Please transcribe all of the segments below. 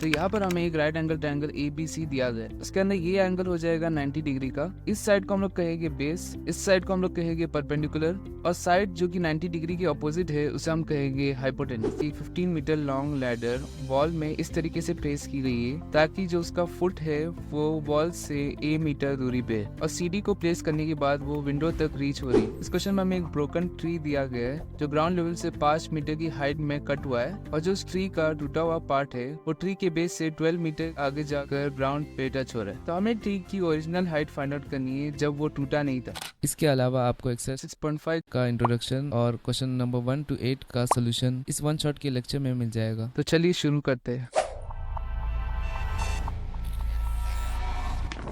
तो यहाँ पर हमें एक राइट एंगल ट्रायंगल ABC दिया गया है। उसके अंदर ये एंगल हो जाएगा 90 डिग्री का। इस साइड को हम लोग कहेंगे बेस, इस साइड को हम लोग कहेंगे परपेंडिकुलर, और साइड जो कि 90 डिग्री के ऑपोजिट है उसे हम कहेंगे hypotenuse. 15 metre long ladder wall में इस तरीके से प्लेस की गई है ताकि जो उसका फुट है वो वॉल से A मीटर दूरी पे है, और CD को प्लेस करने के बाद वो विंडो तक रीच हो रही है। इस क्वेश्चन में हमें एक ब्रोकन ट्री दिया गया है जो ग्राउंड लेवल से 5 मीटर की हाइट में कट हुआ है, और जो उस ट्री का टूटा हुआ पार्ट है वो ट्री के बेस से 12 मीटर आगे जाकर ग्राउंड पे टच हो रहा है। तो हमें ट्री की ओरिजिनल हाइट फाइंड आउट करनी है जब वो टूटा नहीं था। इसके अलावा आपको एक्सरसाइज 6.5 का इंट्रोडक्शन और क्वेश्चन नंबर 1 to 8 का सोल्यूशन इस वन शॉट के लेक्चर में मिल जाएगा। तो चलिए शुरू करते हैं।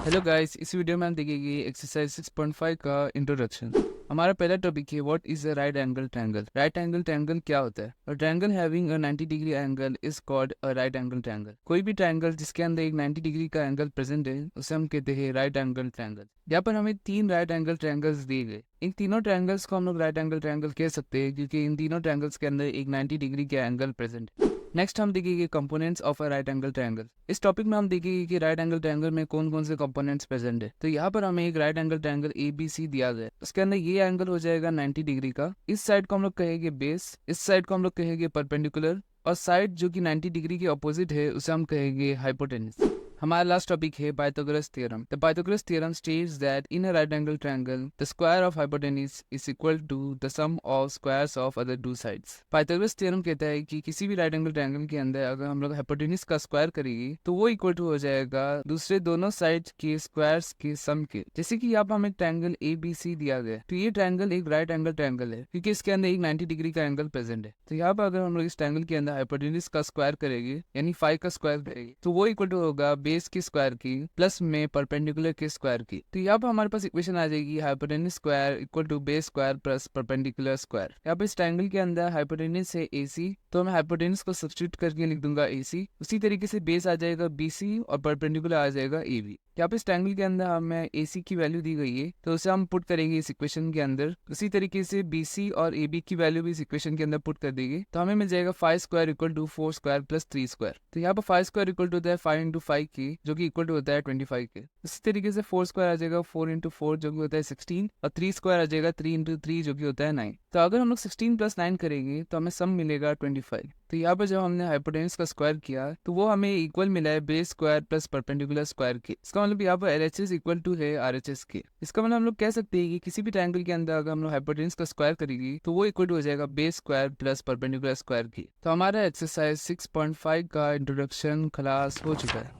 हेलो गाइस, इस वीडियो में हम देखेंगे एक्सरसाइज 6.5 का इंट्रोडक्शन। हमारा पहला टॉपिक है what is a right angle triangle. Right angle triangle क्या होता है? A triangle having a 90 degree angle is called a right angle triangle. कोई भी ट्रायंगल जिसके अंदर एक 90 डिग्री का एंगल प्रेजेंट है उसे हम कहते हैं राइट एंगल ट्रायंगल। यहाँ पर हमें 3 राइट एंगल ट्रायंगल्स दिए गए। इन तीनों ट्रायंगल्स को हम लोग राइट एंगल ट्रायंगल कह सकते हैं क्योंकि इन तीनों ट्रायंगल्स के अंदर एक 90 डिग्री का एंगल प्रेजेंट है। नेक्स्ट हम देखेंगे components of a right angle triangle. इस टॉपिक में हम देखेंगे कि राइट एंगल ट्रायंगल में कौन कौन से कंपोनेंट्स प्रेजेंट है। तो यहाँ पर हमें एक राइट एंगल ट्रायंगल ABC दिया गया है। उसके अंदर ये एंगल हो जाएगा 90 डिग्री का। इस साइड को हम लोग कहेंगे बेस, इस साइड को हम लोग कहेंगे परपेंडिकुलर, और साइड जो कि 90 डिग्री के ऑपोजिट है उसे हम कहेंगे हाइपोटेन्यूज। हमारा लास्ट टॉपिक है Pythagoras theorem. The Pythagoras theorem states that in a right angle triangle the square of hypotenuse is equal to the sum of squares of other two sides. Pythagoras theorem कहता है कि किसी भी right angle triangle के अंदर अगर हम लोग हाइपोटेन्यूज का स्क्वायर करेंगे तो वो इक्वल टू हो जाएगा दूसरे दोनों साइड के स्क्वायर्स के सम के। जैसे कि यहाँ पर हमें ट्रायंगल ABC दिया गया है, तो ये ट्रायंगल एक राइट एंगल ट्रायंगल है क्योंकि इसके अंदर एक 90 डिग्री का एंगल प्रेजेंट है। तो यहाँ पर अगर हम लोग इस ट्रायंगल के अंदर हाइपोटेन्यूज का स्क्वायर करेंगे यानी 5 का स्क्वायर करेंगे तो वो इक्वल टू होगा बेस के स्क्वायर की प्लस में परपेंडिकुलर के स्क्वायर की। तो यहाँ पर हमारे पास इक्वेशन आ जाएगी hypotenuse square equal to base square plus perpendicular square. यहाँ पर इस ट्रायंगल के अंदर हाइपोटेन्यूज है AC, तो मैं हाइपोटेन्यूज को सब्स्टिट्यूट करके लिख दूंगा AC। उसी तरीके से बेस आ जाएगा BC और परपेंडिकुलर आ जाएगा AB। यहाँ पे इस ट्रायंगल के अंदर हमें AC की वैल्यू दी गई है तो उसे हम पुट करेंगे इस इक्वेशन के अंदर। उसी तरीके से BC और AB की वैल्यू भी इस इक्वेशन के अंदर पुट कर देंगे तो हमें मिल जाएगा 5 square equal to 4 square plus 3 square. तो यहाँ पर 5 स्क्वायर इक्वल टू होता है 5 इंटू 5 की जो कि इक्वल टू होता है 25 के। इसी तरीके से 4 स्क्वायर आ जाएगा 4 इंटू 4 जो कि होता है 16, और 3 स्क्वायर आ जाएगा 3 इंटू 3 जो कि होता है 9। तो अगर हम लोग 16 प्लस 9 करेंगे तो हमें सम मिलेगा 25। तो यहाँ पर जब हमने हाइपोटेन्यूज का स्क्वायर किया तो वो हमें इक्वल मिला है base square plus perpendicular square के। इसका मतलब यहाँ पर LHS इक्वल टू है RHS के। इसका मतलब हम लोग कह सकते हैं कि किसी भी ट्रायंगल के अंदर अगर हम लोग हाइपोटेन्यूज का स्क्वायर करेंगे तो वो इक्वल टू हो जाएगा base square plus perpendicular square की। तो हमारा एक्सरसाइज 6.5 का इंट्रोडक्शन खलास हो चुका है।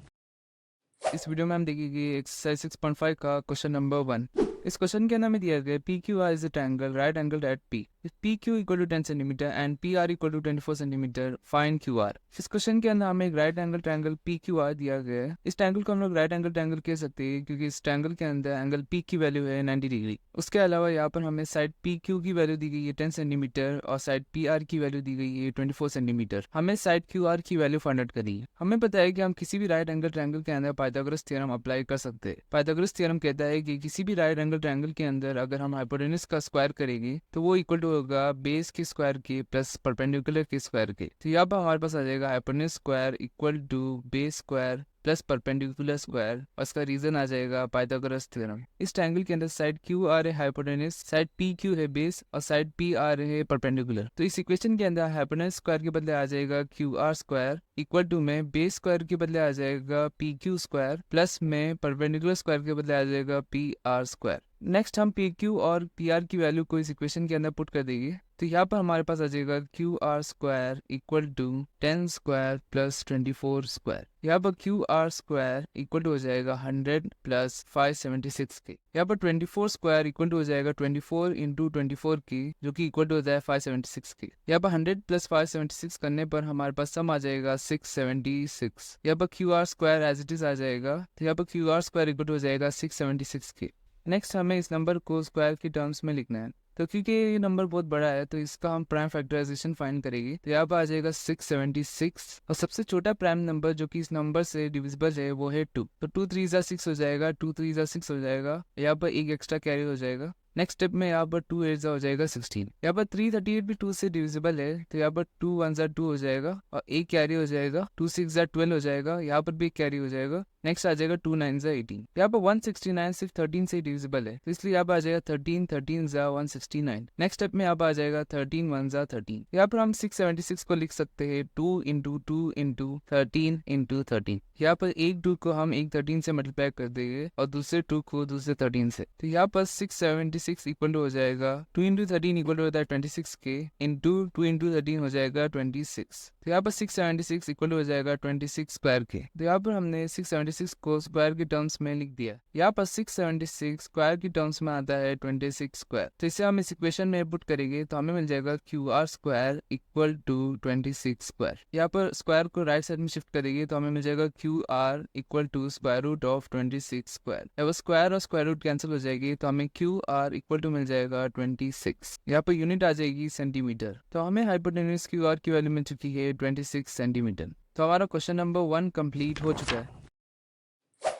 इस वीडियो में हम देखेंगे एक्सरसाइज 6.5 का क्वेश्चन नंबर 1। इस क्वेश्चन के अंदर में दिया गया PQR is a triangle right angle at P। If PQ equal to 10 centimetre and PR equal to 24 centimetre find QR। इस क्वेश्चन के अंदर हमें एक राइट एंगल ट्रायंगल PQR दिया गया है। इस ट्रायंगल को हम लोग राइट एंगल ट्रायंगल कह सकते हैं क्योंकि इस ट्रायंगल के अंदर एंगल P की वैल्यू है 90 डिग्री। उसके अलावा यहाँ पर हमें साइड PQ की वैल्यू दी गई है 10 सेंटीमीटर और साइड PR की वैल्यू दी गई है 24 सेंटीमीटर। हमें साइड QR की वैल्यू फाइंड आउट करनी है। हमें पता है कि हम किसी भी राइट एंगल ट्रायंगल के अंदर पाइथागोरस थ्योरम अप्लाई कर सकते हैं। पाइथागोरस थ्योरम कहता है कि किसी भी राइट एंगल ट्रायंगल के अंदर अगर हम हाइपोटेन्यूज का स्क्वायर करेंगे तो वो इक्वल टू होगा बेस के स्क्वायर के प्लस परपेंडिकुलर के स्क्वायर के। तो यहाँ पर हमारे पास आ जाएगा hypotenuse square equal to base square plus perpendicular square, और इसका रीजन आ जाएगा पाइथागोरस थ्योरम। इस ट्रायंगल के अंदर साइड QR है हाइपोटेन्यूज, साइड PQ है बेस और साइड PR है परपेंडिकुलर। तो इस इक्वेशन के अंदर हाइपोटेन्यूज स्क्वायर के बदले आ जाएगा QR स्क्वायर इक्वल टू में बेस स्क्वायर के बदले आ जाएगा PQ स्क्वायर प्लस में परपेंडिकुलर स्क्वायर के बदले आ जाएगा PR स्क्वायर। नेक्स्ट हम PQ और PR की वैल्यू को इस इक्वेशन के अंदर पुट कर देंगे। तो यहाँ पर हमारे पास आ जाएगा QR square equal to 10 square plus 24 square. यहाँ पर QR स्क्वायर इक्वल टू हो जाएगा 100 प्लस 576 के। यहाँ पर 24 स्क्वायर इक्वल टू हो जाएगा 24 इंटू 24 की जो कि इक्वल टू हो जाए 576 की। यहाँ पर 100 प्लस 576 करने पर हमारे पास सम आ जाएगा 676। यहाँ पर QR square as it is आ जाएगा, तो यहाँ पर QR स्क्वायर इक्वल टू हो जाएगा 676 की। नेक्स्ट हमें इस नंबर को स्क्वायर की टर्म्स में लिखना है। तो क्योंकि ये नंबर बहुत बड़ा है तो इसका हम प्राइम फैक्टराइजेशन फाइंड करेंगे। तो यहाँ पर आ जाएगा 676 और सबसे छोटा प्राइम नंबर जो कि इस नंबर से डिविजिबल है वो है 2। तो 2 3 6 हो जाएगा, 2 3 6 हो जाएगा। यहाँ पर एक एक्स्ट्रा कैरी हो जाएगा। नेक्स्ट स्टेप में यहाँ पर 2 8 हो जाएगा 16। यहाँ पर 338 भी 2 से डिविजिबल है, तो यहाँ पर 2 1 2 हो जाएगा और एक कैरी हो जाएगा, 2 6 12 हो जाएगा, यहाँ पर भी एक कैरी हो जाएगा। नेक्स्ट आ जाएगा 2 9 18। यहाँ पर 169 सिर्फ 13 से डिविजिबल है, तो इसलिए यहाँ पर आ जाएगा 13 13 169। नेक्स्ट स्टेप में यहाँ पर आ जाएगा 13 1 13। यहाँ पर हम 676 को लिख सकते हैं 2 इंटू 2 इंटू 13 इंटू 13। यहाँ पर एक 2 को हम एक 13 से मल्टीप्लाई कर देंगे और दूसरे 2 को दूसरे 13 से, तो यहाँ पर 676 इक्वल हो जाएगा 2 इंटू 13 इक्वल होता है 26 के, इंटू 2 इंटू 13 हो जाएगा 26। तो यहाँ पर 676 इक्वल हो जाएगा 26 स्क्वायर के। तो यहाँ पर हमने 676 को स्क्वायर के टर्म्स में लिख दिया। यहाँ पर 676 स्क्वायर की टर्म्स में आता है 26 स्क्वायर, तो इसे हम इस इक्वेशन में पुट करेंगे तो हमें मिल जाएगा QR square equal to 26 square. यहाँ पर स्क्वायर को राइट साइड में शिफ्ट करेंगे तो हमें मिल जाएगा QR equal to square root of 26 square. अब स्क्वायर और स्क्वायर रूट कैंसिल हो जाएगी तो हमें QR इक्वल टू मिल जाएगा 26। यहाँ पर यूनिट आ जाएगी सेंटीमीटर, तो हमें हाइपोटेन्यूज QR की वैल्यू मिल चुकी है 26 सेंटीमीटर। तो हमारा क्वेश्चन नंबर 1 कंप्लीट हो चुका है।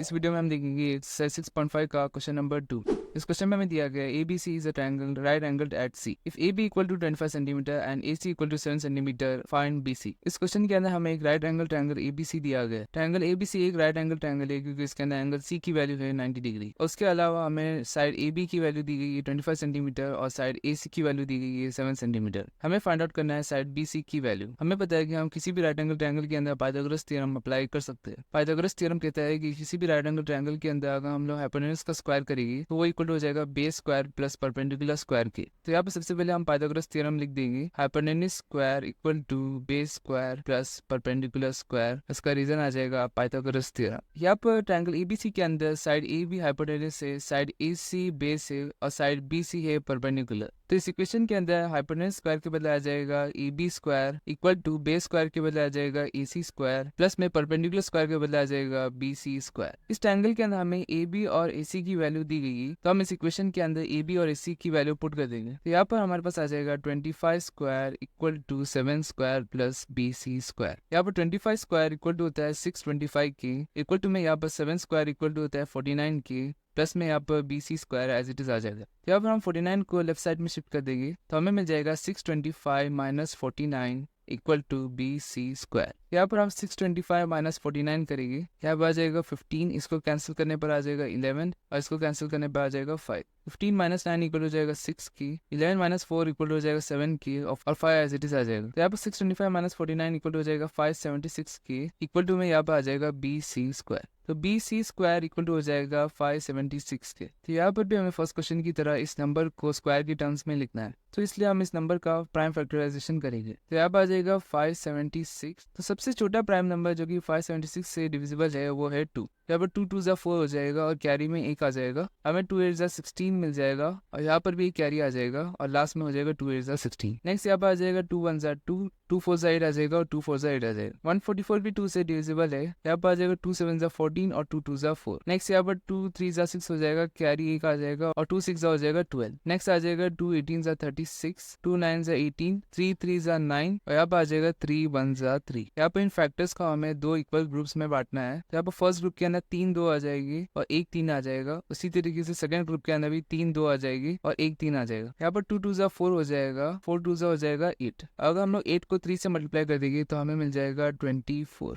इस वीडियो में हम देखेंगे एक्सरसाइज 6.5 का क्वेश्चन नंबर 2। इस क्वेश्चन में हमें दिया गया है ABC is a triangle right angled at C if AB equal to 25 centimetre and AC equal to 7 centimetre find BC। इस क्वेश्चन के अंदर हमें एक राइट एंगल ट्रायंगल ABC दिया गया है। ट्रायंगल ABC एक राइट एंगल ट्रायंगल है क्योंकि इसके अंदर एंगल C की वैल्यू है 90 डिग्री। उसके अलावा हमें साइड AB की वैल्यू दी गई है 25 सेंटीमीटर और साइड AC की वैल्यू दी गई है 7 सेंटीमीटर। हमें फाइंड आउट करना है साइड BC की वैल्यू। हमें पता है कि हम किसी भी राइट एंगल ट्रायंगल के अंदर पाइथागोरस थ्योरम अप्लाई कर सकते हैं। पाइथागोरस थ्योरम कहता है कि किसी भी राइट एंगल ट्रायंगल के अंदर अगर हम लोग हाइपोटेन्यूज का स्क्वायर करेंगे तो वो इक्वल हो जाएगा base square plus perpendicular square के। तो यहाँ पर सबसे पहले हम पाइथागोरस थ्योरम लिख देंगे, hypotenuse square equal to base square plus perpendicular square. इसका रीजन आ जाएगा पाइथागोरस थ्योरम। यहाँ पर ट्रायंगल ABC के अंदर साइड AB हाइपोटेन्यूज है, साइड AC बेस है और साइड BC है परपेंडिकुलर। तो इस इक्वेशन के अंदर हाइपोटेन्यूज स्क्वायर के बदले आ जाएगा AB square equal to base square के बदले आ जाएगा AC स्क्वायर प्लस में परपेंडिकुलर स्क्वायर के बदले आ जाएगा BC स्क्वायर। इस ट्रायंगल के अंदर हमें AB और AC की वैल्यू दी गई है, तो हम इस इक्वेशन के अंदर AB और AC की वैल्यू पुट कर देंगे। तो यहाँ पर हमारे पास आ जाएगा 25 square equal to 7 square plus BC square. यहाँ पर 25 स्क्वायर इक्वल टू होता है 625 के, इक्वल टू में यहाँ पर 7 स्क्वायर इक्वल टू होता है 49 के, प्लस में यहाँ पर BC square as it is आ जाएगा। तो यहाँ पर हम 49 को लेफ्ट साइड में शिफ्ट कर देंगे तो हमें मिल जाएगा 625 minus 49 equal to BC square. यहाँ पर हम 625 माइनस 49 करेंगे, यहाँ पर आ जाएगा 15, इसको कैंसिल करने पर आ जाएगा 11 और इसको कैंसिल करने पर आ जाएगा 5। 15 माइनस 9 इक्वल हो जाएगा 6 की, 11 माइनस 4 इक्वल हो जाएगा 7 की और 5 एज इट इज आ जाएगा। तो यहाँ पर 625 माइनस 49 इक्वल हो जाएगा 576 की, इक्वल टू में यहाँ पर आ जाएगा BC स्क्वायर। तो BC स्क्वायर इक्वल टू हो जाएगा 576 के। तो यहाँ पर भी हमें फर्स्ट क्वेश्चन की तरह इस नंबर को स्क्वायर की टर्म्स में लिखना है, तो इसलिए हम इस नंबर का प्राइम फैक्टराइजेशन करेंगे। तो यहाँ पर आ जाएगा 576। तो सबसे छोटा प्राइम नंबर जो कि 576 से डिविजिबल है वो है 2। यहाँ पर 2 2 4 हो जाएगा और कैरी में 1 आ जाएगा, हमें 2 8 16 मिल जाएगा और यहाँ पर भी एक कैरी आ जाएगा और लास्ट में हो जाएगा 2 8 16। नेक्स्ट यहाँ पर आ जाएगा 2 1 2, 2 4 8 आ जाएगा और 2 4 8 आ जाएगा। 144 भी 2 से डिविजिबल है, यहाँ पर आ जाएगा 2 7 14 और 2 2 4। नेक्स्ट यहाँ पर 2 3 6 हो जाएगा, कैरी 1 आ जाएगा और 2 6 हो जाएगा 12। नेक्स्ट आ जाएगा 2 18 36, 2 9 18, 3 3 9 और यहाँ पर आ जाएगा 3 1 3। यहाँ पर इन फैक्टर्स को हमें 2 इक्वल ग्रुप्स में बांटना है। तो यहाँ पर फर्स्ट ग्रुप के अंदर 3 2 आ जाएगी और 1 3 आ जाएगा, उसी तरीके से सेकंड ग्रुप के अंदर भी 3 2 आ जाएगी और 1 3 आ जाएगा। यहाँ पर 2 2 4 हो जाएगा, 4 2 हो जाएगा 8। अगर हम लोग 8 को 3 से मल्टीप्लाई कर देंगे तो हमें मिल जाएगा 24।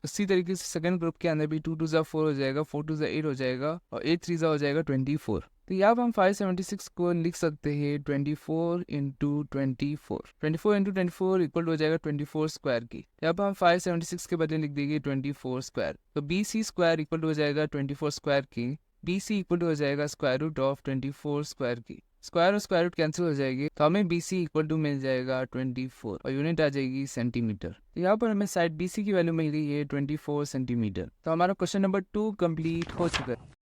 उसी तरीके से सेकंड ग्रुप के अंदर भी 2 2 4 हो जाएगा, 4 2 8 हो जाएगा और 8 3 हो जाएगा 24। तो यहाँ पर हम 576 को लिख सकते हैं 24 इंटू 24। 24 इंटू 24 इक्वल हो जाएगा 24 स्क्वायर की। यहाँ पर हम 576 के बदले लिख देंगे 24 स्क्वायर। तो BC स्क्वायर इक्वल हो जाएगा 24 स्क्वायर की, BC इक्वल हो जाएगा स्क्वायर रूट ऑफ 24 स्क्वायर की। स्क्वायर और स्क्वायर रूट कैंसिल हो जाएगी तो हमें BC इक्वल टू मिल जाएगा 24 और यूनिट आ जाएगी सेंटीमीटर। तो यहाँ पर हमें साइड BC की वैल्यू मिल गई है 24 सेंटीमीटर। तो हमारा क्वेश्चन नंबर 2 कंप्लीट हो चुका है।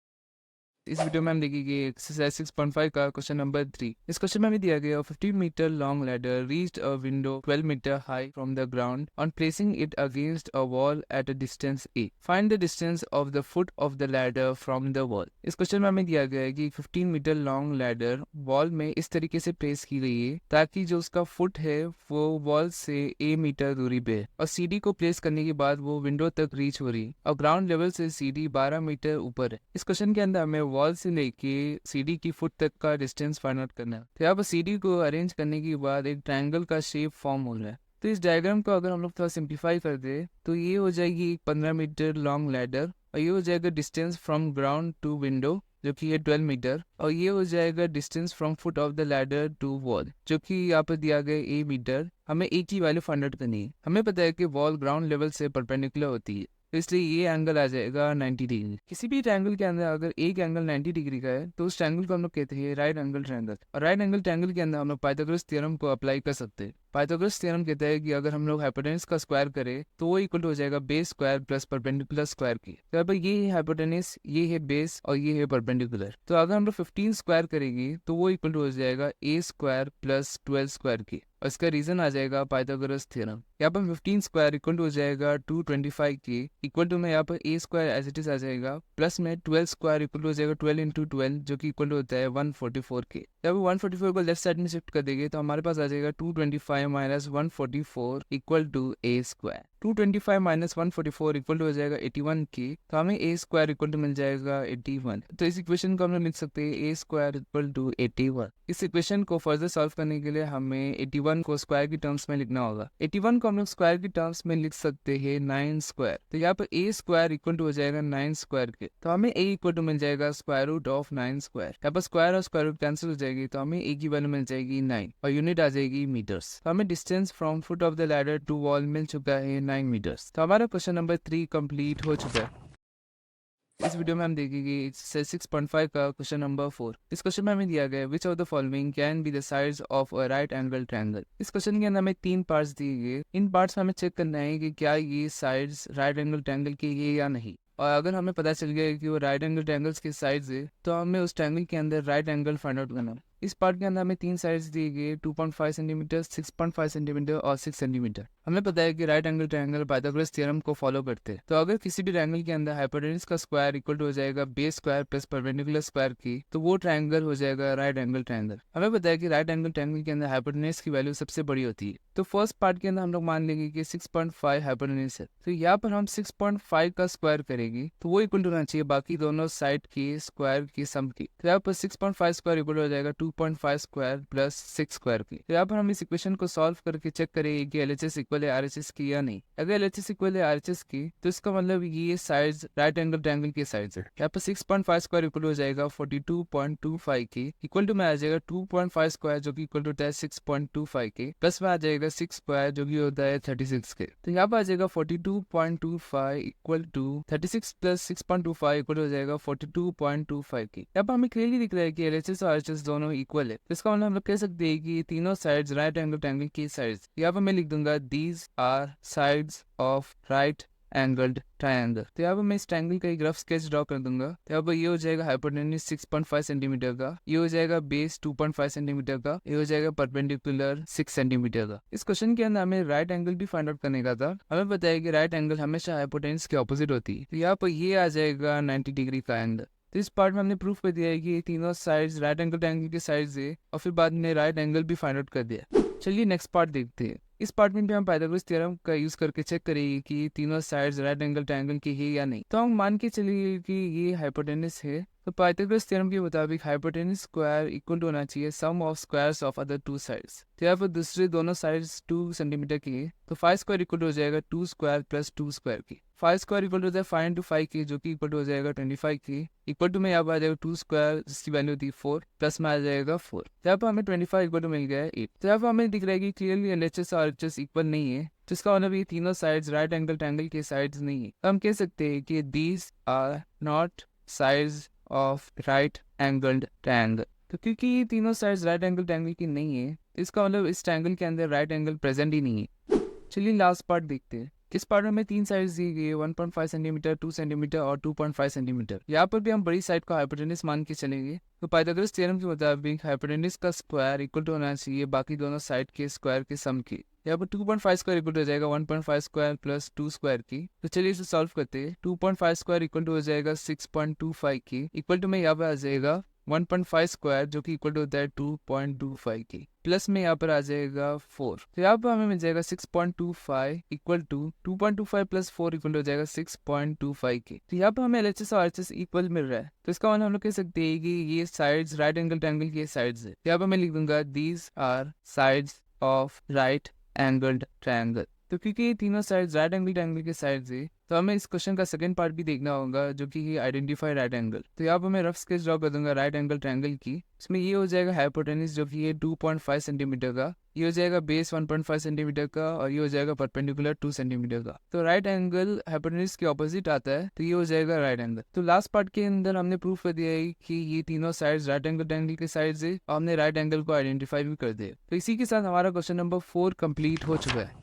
इस वीडियो में हम देखेंगे एक्सरसाइज 6.5 का क्वेश्चन नंबर 3। इस क्वेश्चन में हमें दिया गया 50 metre long ladder reached a window 12 metre high from the ground on placing it against a wall at a distance A। Find the distance of the foot of the ladder from the wall. इस question में हमें दिया गया है कि 15 metre long ladder wall में इस तरीके से प्लेस की गई है ताकि जो उसका फुट है वो वॉल से A मीटर दूरी पे है और CD को प्लेस करने के बाद वो विंडो तक रीच हो रही है और ग्राउंड लेवल से CD 12 मीटर ऊपर है। इस क्वेश्चन के अंदर हमें वॉल से लेके सीडी की फुट तक का डिस्टेंस फाइंड आउट करना है। तो यहाँ पर सीडी को अरेंज करने के बाद एक ट्रायंगल का शेप फॉर्म हो रहा है। तो इस डायग्राम को अगर हम लोग थोड़ा सिंप्लीफाई कर दे तो ये हो जाएगी एक 15 मीटर लॉन्ग लैडर, और ये हो जाएगा distance from ground to window जो कि है 12 मीटर, और ये हो जाएगा distance from foot of the ladder to wall जो कि यहाँ पर दिया गया ए मीटर। हमें एक ही वैल्यू फाइंड आउट करनी है। हमें पता है कि वॉल ग्राउंड लेवल से परपेंडिकुलर होती है, तो इसलिए ये एंगल आ जाएगा 90 डिग्री। किसी भी ट्रायंगल के अंदर अगर एक एंगल 90 डिग्री का है तो उस ट्रायंगल को हम लोग कहते हैं राइट एंगल ट्रायंगल। और राइट एंगल ट्रायंगल के अंदर हम लोग पाइथागोरस थ्योरम को अप्लाई कर सकते हैं। पाइथागोरस थ्योरम कहता है कि अगर हम लोग हाइपोटेनस का स्क्वायर करें तो वो इक्वल हो जाएगा base square plus perpendicular square की। तो यहाँ पर ये है हाइपोटेनस, ये है बेस और ये है परपेंडिकुलर। तो अगर हम लोग 15 स्क्वायर करेंगे तो वो इक्वल हो जाएगा ए स्क्वायर प्लस 12 स्क्वायर की, और इसका रीजन आ जाएगा पाइथागोरस थ्योरम। यहाँ पर 15 स्क्वायर इक्वल हो जाएगा 225 के, इक्वल टू में यहाँ पर ए स्क्वायर एज इट इज आ जाएगा, प्लस में 12 स्क्वायर इक्वल हो जाएगा 12 इंटू 12 जो कि इक्वल होता है 144 के। जब 144 को लेफ्ट साइड में शिफ्ट कर देंगे तो हमारे पास आ जाएगा 225 minus 144 equal to A square. 225 minus 144 equal हो जाएगा 81 के, तो हमें ए स्क्वायर इक्वल टू मिल जाएगा 81। तो इस इक्वेशन को हम लोग लिख सकते हैं ए स्क्वायर इक्वल टू 81। इस इक्वेशन को फर्दर सॉल्व करने के लिए हमें 81 को स्क्वायर की टर्म्स में लिखना होगा। 81 को हम लोग स्क्वायर की टर्म्स में लिख सकते हैं 9 स्क्वायर। तो यहाँ पर ए स्क्वायर इक्वल टू हो जाएगा 9 स्क्वायर के, तो हमें ए इक्वल टू मिल जाएगा स्क्वायर रूट ऑफ 9 स्क्वायर। यहाँ पर स्क्वायर और स्क्वायर रूट कैंसिल हो जाएगी, तो हमें ए की वैल्यू मिल जाएगी 9 और यूनिट आ जाएगी मीटर्स। तो हमें distance from foot of the ladder to wall मिल चुका है 9 मीटर्स। तो हमारा क्वेश्चन नंबर 3 कंप्लीट हो चुका है। इस वीडियो में हम देखेंगे एक्सरसाइज 6.5 का क्वेश्चन नंबर 4। इस क्वेश्चन में हमें दिया गया है विच of the following can be the sides of a right angle triangle. इस क्वेश्चन के अंदर हमें 3 पार्ट्स दिए गए। इन पार्ट्स में हमें चेक करना है कि क्या ये साइड्स राइट एंगल ट्रायंगल के ये या नहीं, और अगर हमें पता चल गया कि वो राइट एंगल ट्रायंगल्स के साइड्स है तो हमें उस ट्रायंगल के अंदर राइट एंगल फाइंड आउट करना है। इस पार्ट के अंदर हमें 3 साइड्स दिए गए 2.5 सेंटीमीटर, 6.5 सेंटीमीटर और 6 सेंटीमीटर। हमें पता है कि right angle triangle Pythagoras theorem को फॉलो करते हैं। तो अगर किसी भी ट्रायंगल के अंदर हाइपोटेनस का स्क्वायर इक्वल हो जाएगा base square plus perpendicular square की, तो वो ट्रायंगल हो जाएगा राइट एंगल ट्रायंगल। हमें पता है कि राइट एंगल ट्रायंगल के अंदर हाइपोटेनस की वैल्यू सबसे बड़ी होती है। तो फर्स्ट पार्ट के अंदर हम लोग मान लेंगे कि 6.5 हाइपोटेनस है, तो यहाँ पर हम 6.5 का स्क्वायर करेंगे तो वो इक्वल होना चाहिए बाकी दोनों साइड के स्क्वायर की सम की। तो यहाँ पर 6.5 स्क्वायर इक्वल हो जाएगा 2.5 स्क्वायर प्लस 6 स्क्वायर की। तो यहाँ पर हम इस इक्वेशन को सॉल्व करके चेक करेंगे कि एलएचएस इक्वल है आरएचएस की या नहीं। अगर एलएचएस इक्वल है आरएचएस की तो इसका मतलब ये साइड्स राइट एंगल ट्रायंगल के साइड्स है। यहाँ पर 6.5 स्क्वायर इक्वल हो जाएगा 42.25 की, इक्वल टू में आ जाएगा 2.5 स्क्वायर जो कि इक्वल होता है 6.25 के, प्लस में आ जाएगा 6 स्क्वायर जो कि होता है 36 के। तो यहाँ पर आ जाएगा 42.25 इक्वल टू 36 प्लस 6.25 इक्वल हो जाएगा 42.25 की। यहाँ पर हमें क्लियरली दिख रहा है कि एलएचएस और आरएचएस दोनों इक्वल है। इसका मतलब हम लोग कह सकते हैं कि तीनों साइड्स राइट एंगल ट्रायंगल की साइड्स। यहाँ पर मैं लिख दूंगा these are sides of right angled triangle. तो यहाँ पर मैं इस ट्रायंगल का एक रफ स्केच ड्रॉ कर दूंगा। तो यहाँ पर ये हो जाएगा हाइपोटेनस 6.5 सेंटीमीटर का, ये हो जाएगा बेस 2.5 सेंटीमीटर का, ये हो जाएगा परपेंडिकुलर 6 सेंटीमीटर का। इस क्वेश्चन के अंदर हमें राइट एंगल भी फाइंड आउट करने का था। हमें पता है कि राइट एंगल हमेशा हाइपोटेनस के ऑपोजिट होती है। तो यहाँ पर ये आ जाएगा 90 डिग्री का एंगल। तो इस पार्ट में हमने प्रूफ कर दिया है कि तीनों साइड्स राइट एंगल ट्रायंगल के साइड्स है, और फिर बाद में राइट एंगल भी फाइंड आउट कर दिया। चलिए नेक्स्ट पार्ट देखते हैं। इस पार्ट में भी हम पाइथागोरस थ्योरम का यूज करके चेक करेंगे कि तीनों साइड्स राइट एंगल ट्रायंगल की है या नहीं। तो हम मान के चलिए कि ये हाइपोटेनस है, तो पाइथागोरस थ्योरम के मुताबिक हाइपोटेनस स्क्वायर इक्वल टू होना चाहिए sum of squares of other 2 sides. तो यहाँ पर दूसरे दोनों साइड्स 2 सेंटीमीटर की है, तो 5 स्क्वायर इक्वल हो जाएगा 2 स्क्वायर प्लस 2 स्क्वायर की। 5 स्क्वायर इक्वल हो जाएगा 5 इंटू 5 की जो कि इक्वल हो जाएगा 25 की, इक्वल टू में यहाँ पर आ जाएगा 2 स्क्वायर जिसकी वैल्यू होती है 4, प्लस में आ जाएगा 4। यहाँ पर हमें 25 इक्वल टू मिल गया है 8। तो यहाँ पर हमें दिख रहा है कि क्लियरली एलएचएस और आरएचएस इक्वल नहीं है, तो इसका मतलब ये तीनों साइड्स राइट एंगल ट्रायंगल के साइड्स नहीं है। तो हम कह सकते हैं कि these are not sides of right angled triangle. तो क्योंकि ये तीनों साइड्स राइट एंगल ट्रायंगल की नहीं है, इसका मतलब इस ट्रायंगल के अंदर राइट एंगल प्रेजेंट ही नहीं है। चलिए लास्ट पार्ट देखते हैं। इस पार्ट में हमें 3 साइड्स दी गई है 1.5 सेंटीमीटर, 2 सेंटीमीटर और 2.5 सेंटीमीटर। यहाँ पर भी हम बड़ी साइड को हाइपोटेनस मान के चलेंगे। तो पाइथागोरस थ्योरम के मुताबिक हाइपोटेनस का स्क्वायर इक्वल टू होना चाहिए बाकी दोनों साइड के स्क्वायर के सम की। यहाँ पर 2.5 स्क्वायर इक्वल हो जाएगा 1.5 स्क्वायर प्लस 2 स्क्वायर की। तो चलिए इसे सॉल्व करते हैं। 2.5 स्क्वायर इक्वल टू हो जाएगा 6.25 की, इक्वल टू में यहाँ पर आ जाएगा 1.5 स्क्वायर जो कि इक्वल टू होता है 2.25 की, प्लस में यहाँ पर आ जाएगा 4, तो यहाँ पर हमें मिल जाएगा 6.25 इक्वल टू 2.25 प्लस 4 इक्वल हो जाएगा 6.25 की। तो यहाँ पर हमें LHS और RHS इक्वल मिल रहा है, तो इसका मतलब हम लोग कह सकते हैं कि ये साइड्स राइट एंगल ट्रायंगल की साइड्स है। यहाँ पर मैं लिख दूंगा these are sides of right angled triangle. तो क्योंकि ये तीनों साइड्स राइट एंगल ट्रायंगल के साइड्स है, तो हमें इस क्वेश्चन का सेकंड पार्ट भी देखना होगा जो कि आइडेंटिफाई राइट एंगल। तो यहाँ पर मैं रफ स्केच ड्रॉ कर दूंगा राइट एंगल ट्रायंगल की। इसमें ये हो जाएगा हाइपोटेनस जो कि है 2.5 सेंटीमीटर का, ये हो जाएगा बेस 1.5 सेंटीमीटर का, और ये हो जाएगा परपेंडिकुलर 2 सेंटीमीटर का। तो राइट एंगल हाइपोटेनस के ऑपोजिट आता है, तो ये हो जाएगा राइट एंगल। तो लास्ट पार्ट के अंदर हमने प्रूफ कर दिया है कि ये तीनों साइड्स राइट एंगल ट्रायंगल के साइड्स है, और हमने राइट एंगल को आइडेंटिफाई भी कर दिया। तो इसी के साथ हमारा क्वेश्चन नंबर 4 कंप्लीट हो चुका है।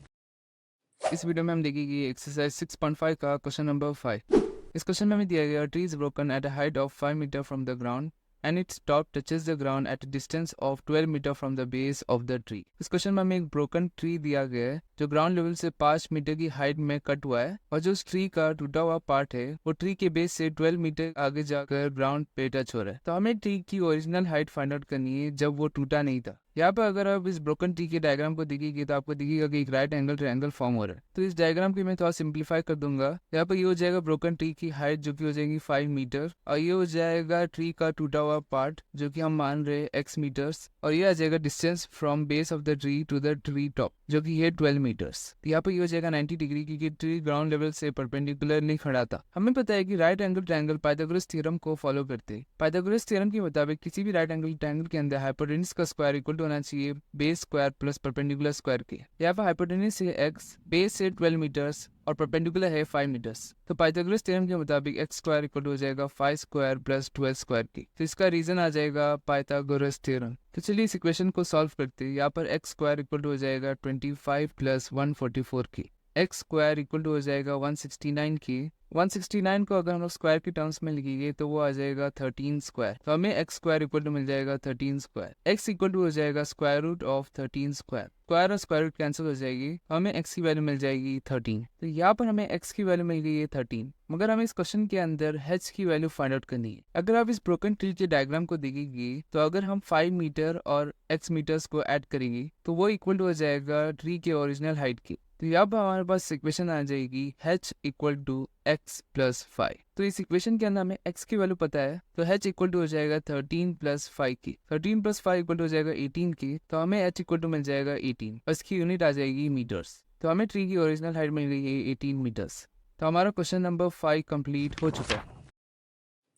इस वीडियो में हम देखेंगे एक्सरसाइज 6.5 का क्वेश्चन नंबर 5। इस क्वेश्चन में हमें दिया गया tree is broken at a height of 5 metre from the ground and its top touches the ground at a distance of 12 metre from the base of the tree. इस question में हमें एक broken tree दिया गया है जो ground level से 5 metre की हाइट में कट हुआ है, और जो उस ट्री का टूटा हुआ पार्ट है वो ट्री के बेस से 12 मीटर आगे जाकर ग्राउंड पे टच हो रहा है। तो हमें ट्री की ओरिजिनल हाइट फाइंड आउट करनी है जब वो टूटा नहीं था। यहाँ पर अगर आप इस ब्रोकन ट्री के डायग्राम को देखिए तो आपको दिखेगा कि एक राइट एंगल ट्रायंगल फॉर्म हो रहा है। तो इस डायग्राम की मैं थोड़ा सिंप्लीफाई कर दूंगा। यहाँ पर ये हो जाएगा ब्रोकन ट्री की हाइट जो कि हो जाएगी 5 मीटर, और ये हो जाएगा ट्री का टूटा हुआ पार्ट जो कि हम मान रहे हैं x मीटर्स, और ये आ जाएगा distance from base of the tree to the tree top जो कि है 12 मीटर्स। तो यहाँ पर ये हो जाएगा 90 डिग्री क्योंकि ट्री ग्राउंड लेवल से परपेंडिकुलर नहीं खड़ा था। हमें पता है कि right angle triangle Pythagoras theorem को फॉलो करते हैं। पाइथागोरस थ्योरम के मुताबिक किसी भी राइट एंगल ट्रायंगल के अंदर हाइपोटेनस का स्क्वायर इक्वल टू होना चाहिए base square plus perpendicular square के। यहाँ पर हाइपोटेनस है x, बेस से 12 मीटर्स और परपेंडिकुलर है 5 मीटर्स। तो पाइथागोरस थ्योरम के मुताबिक x स्क्वायर इक्वल हो जाएगा 5 स्क्वायर प्लस 12 स्क्वायर की। तो इसका रीजन आ जाएगा पाइथागोरस थ्योरम। तो चलिए इस इक्वेशन को सॉल्व करते हैं। यहाँ पर x स्क्वायर इक्वल हो जाएगा 25 प्लस 144 की, x स्क्वायर इक्वल हो जाएगा 169 की। 169 को अगर हम लोग स्क्वायर की टर्म्स में लिखेंगे तो वो आ जाएगा 13 स्क्वायर। तो हमें x स्क्वायर इक्वल मिल जाएगा 13 स्क्वायर। x इक्वल हो जाएगा square root of 13 square. Square और स्क्वायर रूट कैंसिल हो जाएगी, हमें x की वैल्यू मिल जाएगी 13। तो यहाँ पर हमें x की वैल्यू मिल गई है 13, मगर हमें इस क्वेश्चन के अंदर h की वैल्यू फाइंड आउट करनी है। अगर आप इस ब्रोकन ट्री के डायग्राम को देखेंगे तो अगर हम 5 मीटर और x मीटर्स को ऐड करेंगे तो वो इक्वल हो जाएगा ट्री के ओरिजिनल हाइट की। तो यहाँ पर हमारे पास इक्वेशन आ जाएगी h equal to x plus 5। तो इस इक्वेशन के अंदर हमें x की वैल्यू पता है, तो h इक्वल टू हो जाएगा 13 प्लस 5 की। 13 प्लस 5 इक्वल टू हो जाएगा 18 की। तो हमें h इक्वल टू मिल जाएगा 18, और इसकी यूनिट आ जाएगी मीटर्स। तो हमें ट्री की ओरिजिनल हाइट मिल गई है 18 मीटर्स। तो हमारा क्वेश्चन नंबर 5 कंप्लीट हो चुका है।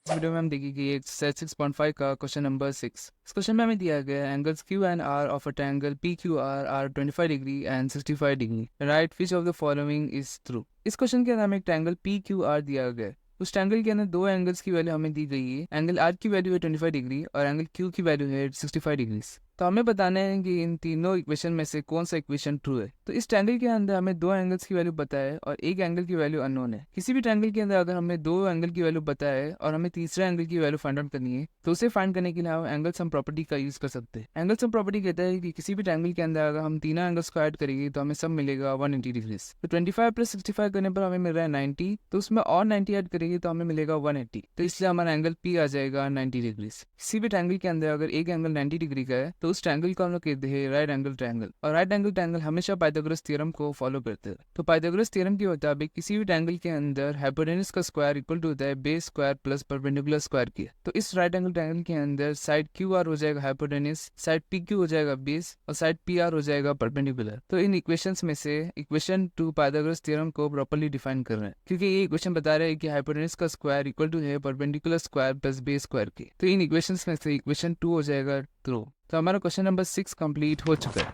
इस वीडियो में हम देखेंगे एक्सरसाइज 6.5 का क्वेश्चन नंबर 6। इस क्वेश्चन में हमें दिया गया angles Q and R of a triangle PQR are 25 degree and 65 degree. Right which of the following is true. इस क्वेश्चन के अंदर हमें एक ट्रायंगल PQR दिया गया है। उस ट्रायंगल के अंदर दो एंगल्स की वैल्यू हमें दी गई है। एंगल R की वैल्यू है 25 डिग्री और एंगल Q की वैल्यू है 65 डिग्री। तो हमें बताना है कि इन तीनों इक्वेशन में से कौन सा इक्वेशन ट्रू है। तो इस ट्रायंगल के अंदर हमें दो एंगल्स की वैल्यू पता है और एक एंगल की वैल्यू अननोन है। किसी भी ट्रायंगल के अंदर अगर हमें दो एंगल की वैल्यू पता है और हमें तीसरे एंगल की वैल्यू फाइंड आउट करनी है, तो उसे फाइंड करने के लिए हम एंगल सम प्रॉपर्टी का यूज कर सकते हैं। एंगल सम प्रॉपर्टी कहता है कि किसी भी ट्रायंगल के अंदर अगर हम तीनों एंगल्स को ऐड करेंगे तो हमें सब मिलेगा 180 डिग्री। तो 25 प्लस 65 करने पर हमें मिल रहा है 90, तो उसमें और 90 ऐड करेंगे तो हमें मिलेगा 180। तो इसलिए हमारा एंगल P आ जाएगा 90 डिग्री। किसी भी ट्रायंगल के अंदर अगर एक एंगल 90 डिग्री का है तो उस ट्रायंगल को हम लोग कहते हैं राइट एंगल ट्रायंगल। और राइट एंगल ट्रायंगल हमेशा पाइथागोरस थ्योरम को फॉलो करते हैं। तो पाइथागोरस थ्योरम के मुताबिक किसी भी ट्रायंगल के अंदर हाइपोटेनस का स्क्वायर इक्वल टू होता है base square plus perpendicular square की। तो इस राइट एंगल ट्रायंगल के अंदर साइड QR हो जाएगा हाइपोटेनस, साइड PQ हो जाएगा बेस और साइड PR हो जाएगा परपेंडिकुलर। तो इन इक्वेशंस में से इक्वेशन 2 पाइथागोरस थ्योरम को प्रॉपर्ली डिफाइन कर रहे हैं, क्योंकि ये इक्वेशन बता रहे हैं कि हाइपोटेनस का स्क्वायर इक्वल टू है perpendicular square plus base square की। तो इन इक्वेशंस में से इक्वेशन 2 हो जाएगा ट्रू। तो हमारा क्वेश्चन नंबर 6 कंप्लीट हो चुका है।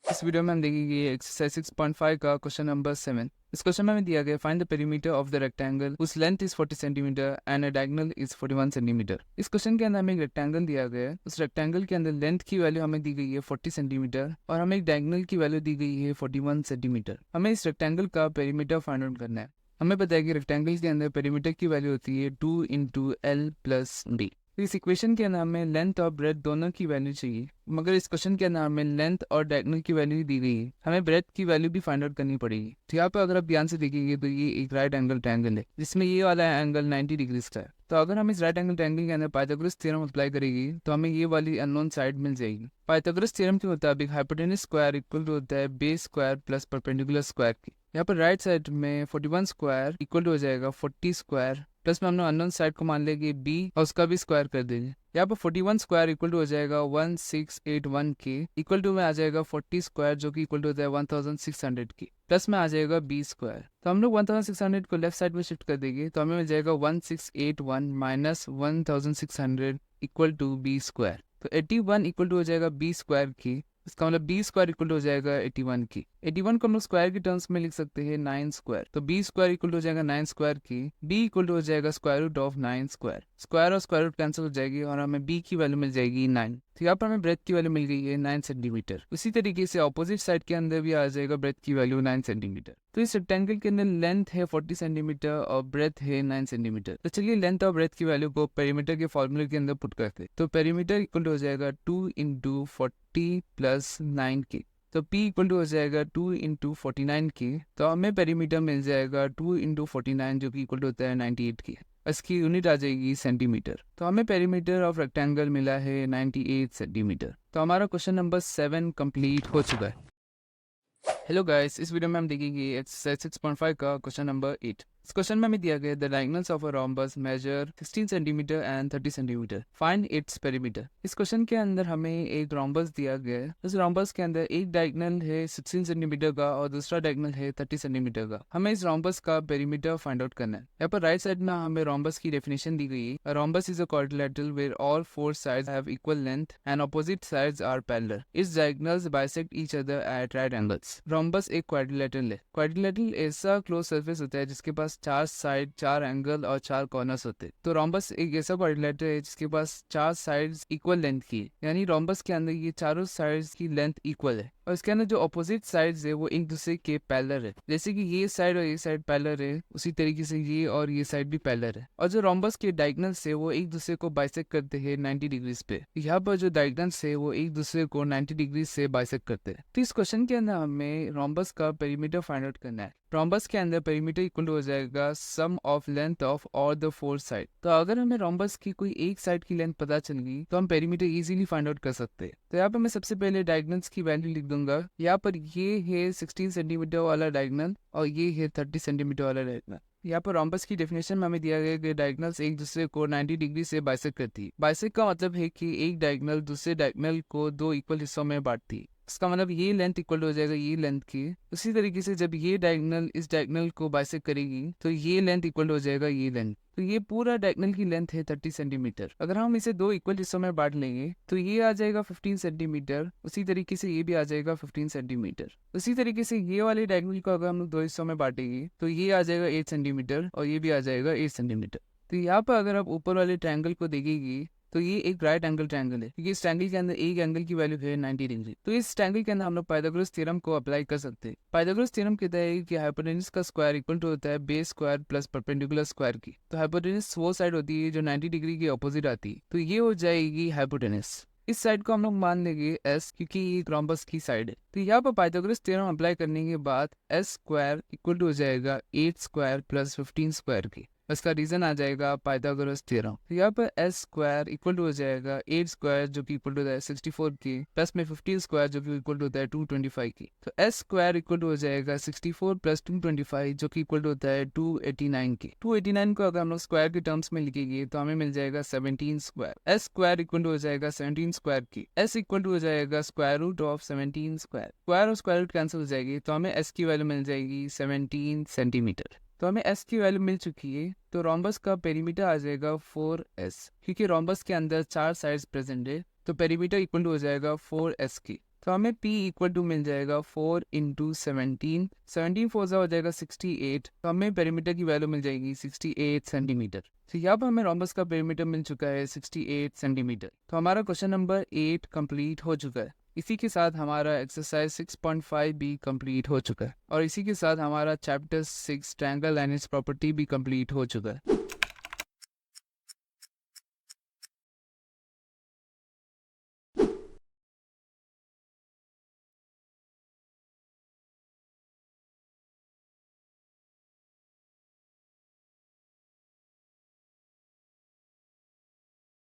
इस वीडियो में हम देखेंगे एक्सरसाइज 6.5 का क्वेश्चन नंबर 7। इस क्वेश्चन में हमें दिया गया find the perimeter of the rectangle whose length is 40 centimetre and a diagonal is 41 centimetre. इस क्वेश्चन के अंदर हमें एक रेक्टेंगल दिया गया है। उस रेक्टेंगल के अंदर लेंथ की वैल्यू हमें दी गई है 40 सेंटीमीटर और हमें एक डायगोनल की वैल्यू दी गई है 41 सेंटीमीटर। हमें इस रेक्टेंगल का पेरीमीटर फाइंड आउट करना है। हमें पता है कि रेक्टेंगल के अंदर पेरीमीटर की वैल्यू होती है 2 × L + B। तो इस इक्वेशन के अंदर हमें लेंथ और ब्रेथ दोनों की वैल्यू चाहिए, मगर इस क्वेश्चन के अंदर हमें लेंथ और डायगोनल की वैल्यू दी गई है, हमें ब्रेथ की वैल्यू भी फाइंड आउट करनी पड़ेगी। तो यहाँ पे अगर आप ध्यान से देखेंगे तो ये एक राइट एंगल ट्रायंगल है जिसमें ये वाला एंगल 90 डिग्री का है। तो अगर हम इस राइट एंगल ट्रायंगल के अंदर पाइथागोरस थ्योरम अप्लाई करेंगे तो हमें ये वाली अननोन साइड मिल जाएगी। पाइथागोरस थ्योरम के मुताबिक हाइपोटेनस स्क्वायर इक्वल टू होता है base square plus perpendicular square की। यहाँ पर राइट साइड में 41 स्क्वायर इक्वल टू हो जाएगा 40 स्क्वायर प्लस में हमने अननोन साइड को मान लेंगे बी और उसका भी स्क्वायर कर देंगे। यहाँ पर 41 स्क्वायर इक्वल टू हो जाएगा 1681 के इक्वल टू में आ जाएगा 40 स्क्वायर जो कि इक्वल टू होता है 1600 की प्लस में आ जाएगा बी स्क्वायर। तो हम लोग 1600 को लेफ्ट साइड में शिफ्ट कर देंगे तो हमें मिल जाएगा 1681 minus 1600 equal to B square. तो 81 इक्वल टू हो जाएगा बी स्क्वायर की, इसका मतलब बी स्क्वायर इक्वल टू हो जाएगा 81 की। 81 को हम लोग स्क्वायर की टर्म्स में लिख सकते हैं 9 स्क्वायर, तो बी स्क्वायर इक्वल टू हो जाएगा 9 स्क्वायर की, बी इक्वल टू हो जाएगा square root of 9 square. Square और स्क्वायर रूट कैंसिल हो जाएगी और हमें बी की वैल्यू मिल जाएगी 9। तो यहाँ पर हमें ब्रेथ की वैल्यू मिल गई है 9 सेंटीमीटर। उसी तरीके से ऑपोजिट साइड के अंदर भी आ जाएगा ब्रेथ की वैल्यू 9 सेंटीमीटर। तो इस रेक्टेंगल के अंदर लेंथ है 40 सेंटीमीटर और ब्रेथ है 9 सेंटीमीटर। तो चलिए लेंथ और ब्रेथ की वैल्यू को पेरीमीटर के फॉर्मूले के अंदर पुट करते हैं। तो पेरीमीटर इक्वल टू हो जाएगा 2 इंटू 40 प्लस 9 की, तो P इक्वल टू हो जाएगा 2 इंटू 49 की, तो हमें पेरीमीटर मिल जाएगा 2 इंटू 49 जो कि इक्वल टू होता है 98 की। इसकी यूनिट आ जाएगी सेंटीमीटर। तो हमें पेरीमीटर ऑफ रेक्टेंगल मिला है 98 सेंटीमीटर। तो हमारा क्वेश्चन नंबर 7 कंप्लीट हो चुका है। हेलो गाइस, इस वीडियो में हम देखेंगे एक्सरसाइज 6.5 का क्वेश्चन नंबर 8। इस क्वेश्चन में हमें दिया गया the diagonals of a rhombus measure 16 centimetre and 30 centimetre, find its perimeter. इस क्वेश्चन के अंदर हमें एक रोम्बस दिया गया है। इस रोम्बस के अंदर एक डायगोनल है 16 सेंटीमीटर का और दूसरा डायगोनल है 30 सेंटीमीटर का। हमें इस रोम्बस का पेरीमीटर फाइंड आउट करना है। यहाँ पर राइट साइड में हमें रोम्बस की डेफिनेशन दी गई है। Rhombus is a quadrilateral where all 4 sides have equal length and opposite sides are parallel. Its diagonals bisect each other at right angles. Rhombus एक क्वाड्रिलेटरल है। क्वाड्रिलेटरल ऐसा क्लोज सरफेस होता है जिसके पास 4 साइड, 4 एंगल और 4 कॉर्नर्स होते हैं। तो रोम्बस एक ऐसा क्वाड्रिलेटरल है जिसके पास 4 साइड्स इक्वल लेंथ की है, यानी रोम्बस के अंदर ये चारों साइड्स की लेंथ इक्वल है और इसके अंदर जो अपोजिट साइड्स है वो एक दूसरे के पैरेलल है। जैसे कि ये साइड और ये साइड पैरेलल है, उसी तरीके से ये और ये साइड भी पैरेलल है। और जो रोम्बस के डायगोनल्स है वो एक दूसरे को बाइसेक्ट करते हैं 90 डिग्रीज पे। यहाँ पर जो डायगोनल्स है वो एक दूसरे को 90 डिग्री से बाइसेक्ट करते हैं। तो इस क्वेश्चन के अंदर हमें रोम्बस का पेरीमीटर फाइंड आउट करना है। रोम्बस के अंदर पेरीमीटर इक्वल हो जाएगा sum of length of all the 4 side. तो अगर हमें रोम्बस की कोई एक साइड की लेंथ पता चल गई तो हम पेरीमीटर इजीली फाइंड आउट कर सकते हैं। तो यहाँ पर मैं सबसे पहले डायगोनल्स की वैल्यू लिख दूंगा। यहाँ पर ये है 16 सेंटीमीटर वाला डायगोनल और ये है 30 सेंटीमीटर वाला डायगोनल। यहाँ पर रोम्बस की डेफिनेशन में हमें दिया गया कि डायगोनल्स एक दूसरे को 90 डिग्री से बाइसेक्ट करती है। बाइसेक्ट का मतलब है कि एक डायगोनल दूसरे डायगोनल को 2 इक्वल हिस्सों में बांटती है। इसका मतलब ये लेंथ इक्वल हो जाएगा ये लेंथ की। उसी तरीके से जब ये डायगोनल इस डायगोनल को बाइसेक्ट करेगी तो ये लेंथ इक्वल हो जाएगा ये लेंथ। तो ये पूरा डायगोनल की लेंथ है 30 सेंटीमीटर। अगर हम इसे 2 इक्वल हिस्सों में बांट लेंगे तो ये आ जाएगा 15 सेंटीमीटर, उसी तरीके से ये भी आ जाएगा 15 सेंटीमीटर। उसी तरीके से ये वाले डायगोनल को अगर हम लोग 2 हिस्सों में बांटेंगे तो ये आ जाएगा 8 सेंटीमीटर और ये भी आ जाएगा 8 सेंटीमीटर। तो यहाँ पर अगर आप ऊपर वाले ट्रायंगल को देखेंगे तो ये एक राइट एंगल ट्रायंगल है क्योंकि इस ट्रायंगल के अंदर एक एंगल की वैल्यू है 90 डिग्री। तो इस ट्रायंगल के अंदर हम लोग पाइथागोरस थ्योरम को अप्लाई कर सकते हैं। पाइथागोरस थ्योरम कहता है कि हाइपोटेनस का स्क्वायर इक्वल टू होता है base square plus perpendicular square की। तो हाइपोटेनस वो साइड होती है जो 90 डिग्री के ऑपोजिट आती है, तो ये हो जाएगी हाइपोटेनस। इस साइड को हम लोग मान लेंगे एस क्योंकि ये रोम्बस की साइड है। तो यहाँ पर पाइथागोरस थ्योरम अप्लाई करने के बाद एस स्क्वायर इक्वल टू हो जाएगा 8 स्क्वायर प्लस 15 स्क्वायर की। इसका रीजन आ जाएगा पाइथागोरस थ्योरम। तो यहाँ पर एस स्क्वायर इक्वल टू हो जाएगा 8 स्क्वायर जो कि इक्वल टू होता है 64 की प्लस में 15 स्क्वायर जो कि इक्वल टू होता है 225 की। तो एस स्क्वायर इक्वल टू हो जाएगा 64 प्लस 225 जो कि इक्वल टू होता है 289 की। 289 को अगर हम लोग स्क्वायर के टर्म्स में लिखेंगे तो हमें मिल जाएगा 17 square. S square equal to हो जाएगा 17 स्क्वायर की। एस इक्वल टू हो जाएगा square root of 17 square. Square और स्क्वायर रूट कैंसिल हो जाएगी तो हमें एस की वैल्यू मिल जाएगी 17 सेंटीमीटर। तो हमें एस की वैल्यू मिल चुकी है। तो रोम्बस का पेरीमीटर आ जाएगा 4s क्योंकि रोम्बस के अंदर 4 साइड्स प्रेजेंट है तो पेरीमीटर इक्वल टू हो जाएगा 4s की। तो हमें p इक्वल टू मिल जाएगा 4 इंटू 17, 17 4 हो जाएगा 68। तो हमें पेरीमीटर की वैल्यू मिल जाएगी 68 सेंटीमीटर। तो यहाँ पर हमें रोम्बस का पेरीमीटर मिल चुका है 68 सेंटीमीटर। तो हमारा क्वेश्चन नंबर 8 कंप्लीट हो चुका है। इसी के साथ हमारा एक्सरसाइज 6.5 भी कंप्लीट हो चुका है और इसी के साथ हमारा chapter 6 triangle and it's property भी कंप्लीट हो चुका है।